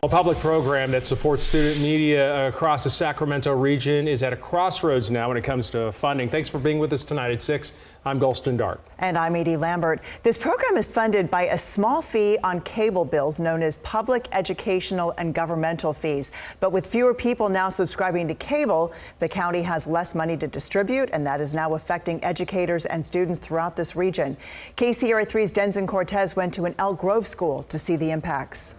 A public program that supports student media across the Sacramento region is at a crossroads now when it comes to funding. Thanks for being with us tonight at 6. I'm Golston Dart. And I'm Edie Lambert. This program is funded by a small fee on cable bills known as public educational and governmental fees. But with fewer people now subscribing to cable, the county has less money to distribute, and that is now affecting educators and students throughout this region. KCRA 3's Denson Cortez went to an Elk Grove school to see the impacts.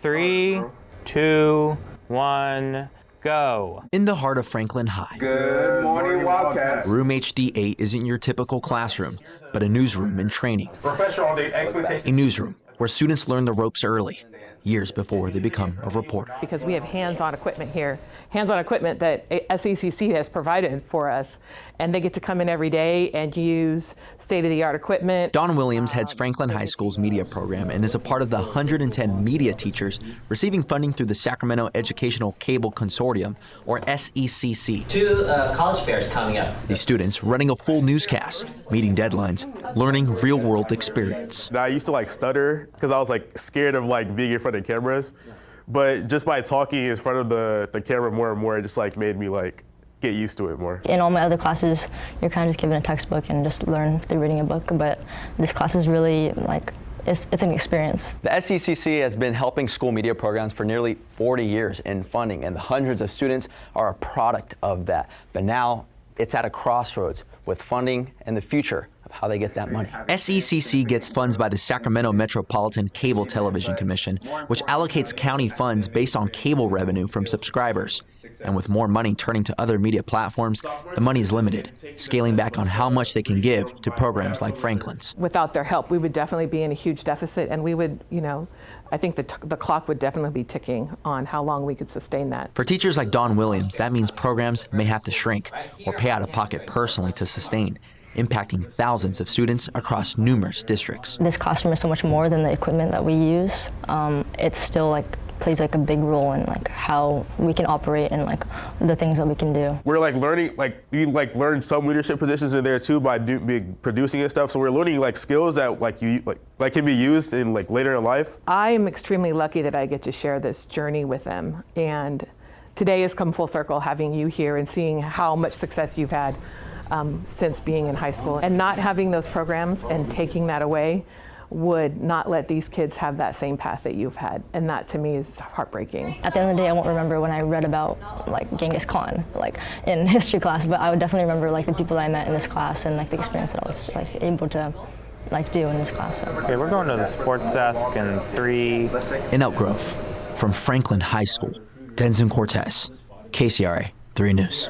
3, 2, 1, go. In the heart of Franklin High. Good morning, Wildcats. Room HD8 isn't your typical classroom, but a newsroom in training. Professional day expectation. A newsroom where students learn the ropes early, years before they become a reporter. Because we have hands-on equipment here, hands-on equipment that SECC has provided for us, and they get to come in every day and use state-of-the-art equipment. Dawn Williams heads Franklin High School's media program and is a part of the 110 media teachers receiving funding through the Sacramento Educational Cable Consortium, or SECC. 2 college fairs coming up. These students running a full newscast, meeting deadlines, learning real-world experience. I used to stutter because I was scared of being in front of cameras, but just by talking in front of the camera more and more, it just made me get used to it more. In all my other classes, you're kind of just given a textbook and just learn through reading a book, but this class is really it's an experience. The SECC has been helping school media programs for nearly 40 years in funding, and the hundreds of students are a product of that. But now it's at a crossroads with funding and the future of how they get that money. SECC gets funds by the Sacramento Metropolitan Cable Television Commission, which allocates county funds based on cable revenue from subscribers. And with more money turning to other media platforms, the money is limited, scaling back on how much they can give to programs like Franklin's. Without their help, we would definitely be in a huge deficit, and we would, I think the clock would definitely be ticking on how long we could sustain that. For teachers like Dawn Williams, that means programs may have to shrink or pay out of pocket personally to sustain, impacting thousands of students across numerous districts. This classroom is so much more than the equipment that we use. It still plays a big role in how we can operate and the things that we can do. We're learning, we learn some leadership positions in there too by producing and stuff. So we're learning skills that can be used in later in life. I am extremely lucky that I get to share this journey with them, and today has come full circle having you here and seeing how much success you've had since being in high school. And not having those programs and taking that away would not let these kids have that same path that you've had. And that to me is heartbreaking. At the end of the day, I won't remember when I read about Genghis Khan in history class, but I would definitely remember the people that I met in this class and the experience that I was able to do in this class. So. Okay, we're going to the sports desk in 3. In Elk Grove, from Franklin High School, Denson Cortez, KCRA 3 News.